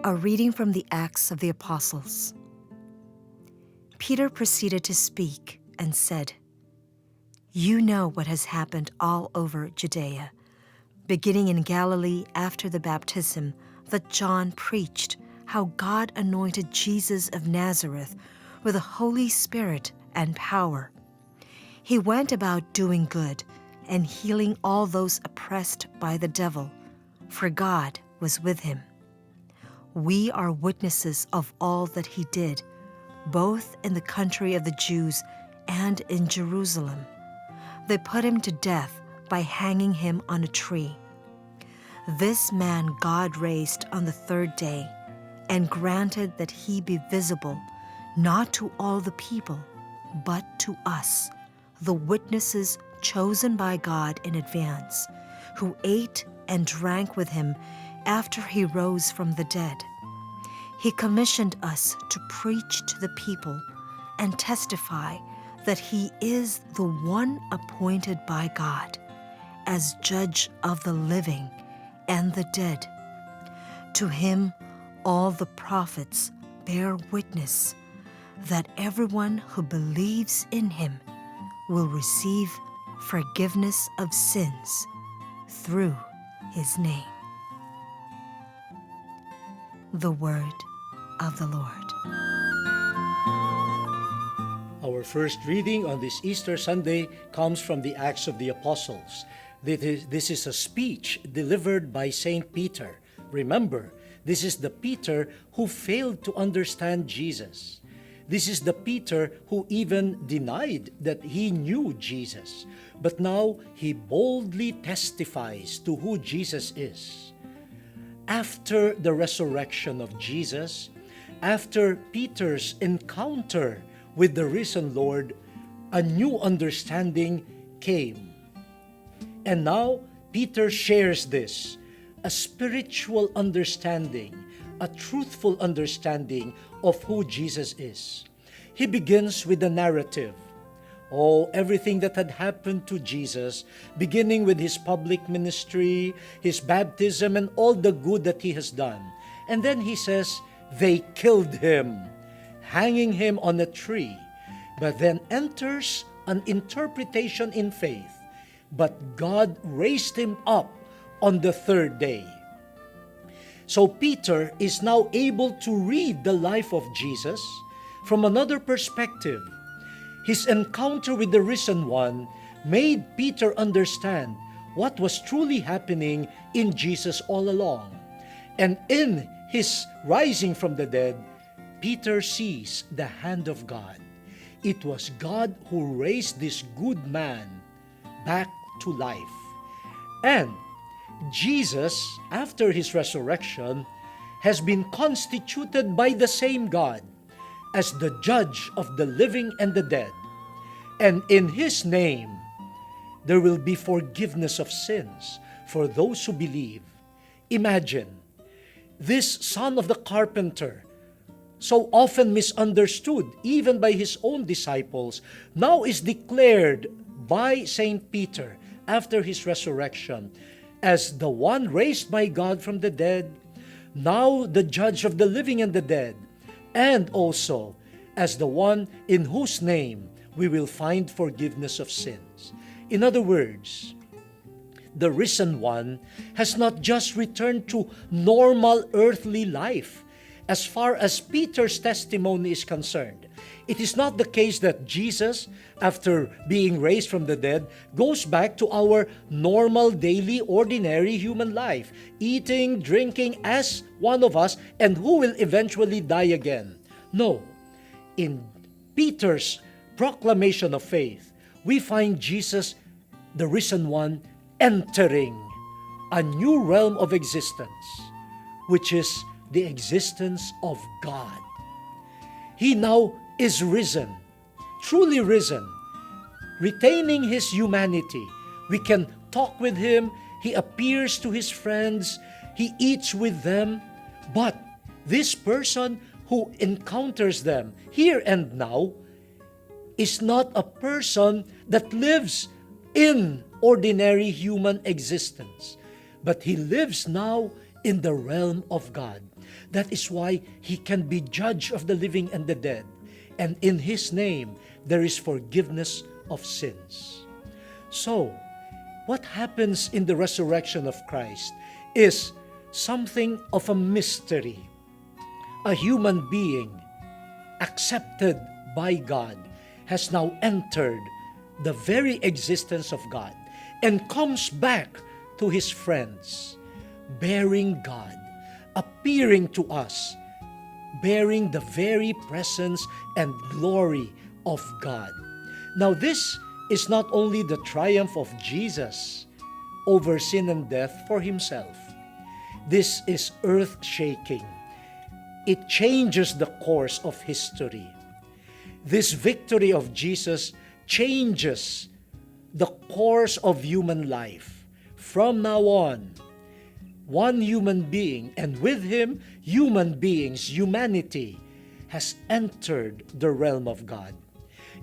A reading from the Acts of the Apostles. Peter proceeded to speak and said, "You know what has happened all over Judea, beginning in Galilee after the baptism that John preached, how God anointed Jesus of Nazareth with the Holy Spirit and power. He went about doing good and healing all those oppressed by the devil, for God was with him. We are witnesses of all that he did, both in the country of the Jews and in Jerusalem. They put him to death by hanging him on a tree. This man God raised on the third day and granted that he be visible, not to all the people, but to us, the witnesses chosen by God in advance, who ate and drank with him after he rose from the dead. He commissioned us to preach to the people and testify that he is the one appointed by God as judge of the living and the dead. To him all the prophets bear witness that everyone who believes in him will receive forgiveness of sins through his name." The word of the Lord. Our first reading on this Easter Sunday comes from the Acts of the Apostles. This is a speech delivered by Saint Peter. Remember, this is the Peter who failed to understand Jesus. This is the Peter who even denied that he knew Jesus. But now he boldly testifies to who Jesus is. After the resurrection of Jesus, after Peter's encounter with the risen Lord, a new understanding came. And now Peter shares this, a spiritual understanding, a truthful understanding of who Jesus is. He begins with the narrative. Everything that had happened to Jesus, beginning with his public ministry, his baptism, and all the good that he has done. And then he says, they killed him, hanging him on a tree. But then enters an interpretation in faith. But God raised him up on the third day. So Peter is now able to read the life of Jesus from another perspective. His encounter with the risen one made Peter understand what was truly happening in Jesus all along. And in his rising from the dead, Peter sees the hand of God. It was God who raised this good man back to life. And Jesus, after his resurrection, has been constituted by the same God as the judge of the living and the dead. And in his name, there will be forgiveness of sins for those who believe. Imagine, this son of the carpenter, so often misunderstood even by his own disciples, now is declared by Saint Peter after his resurrection as the one raised by God from the dead, now the judge of the living and the dead, and also as the one in whose name we will find forgiveness of sins. In other words, the risen one has not just returned to normal earthly life. As far as Peter's testimony is concerned, it is not the case that Jesus, after being raised from the dead, goes back to our normal, daily, ordinary human life, eating, drinking as one of us, and who will eventually die again. No. In Peter's proclamation of faith, we find Jesus, the risen one, entering a new realm of existence, which is the existence of God. He now is risen, truly risen, retaining his humanity. We can talk with him, he appears to his friends, he eats with them, but this person who encounters them here and now is not a person that lives in ordinary human existence, but he lives now in the realm of God. That is why he can be judge of the living and the dead. And in his name, there is forgiveness of sins. So, what happens in the resurrection of Christ is something of a mystery. A human being accepted by God has now entered the very existence of God and comes back to his friends, bearing God, appearing to us, bearing the very presence and glory of God. Now, this is not only the triumph of Jesus over sin and death for himself. This is earth-shaking. It changes the course of history. This victory of Jesus changes the course of human life. From now on, one human being, and with him, human beings, humanity, has entered the realm of God.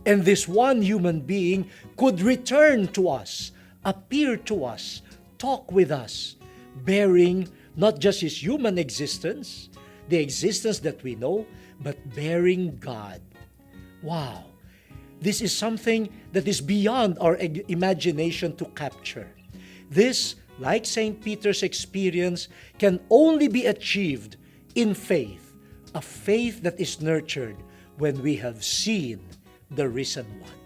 And this one human being could return to us, appear to us, talk with us, bearing not just his human existence, the existence that we know, but bearing God. Wow! This is something that is beyond our imagination to capture. This, like St. Peter's experience, can only be achieved in faith, a faith that is nurtured when we have seen the risen one.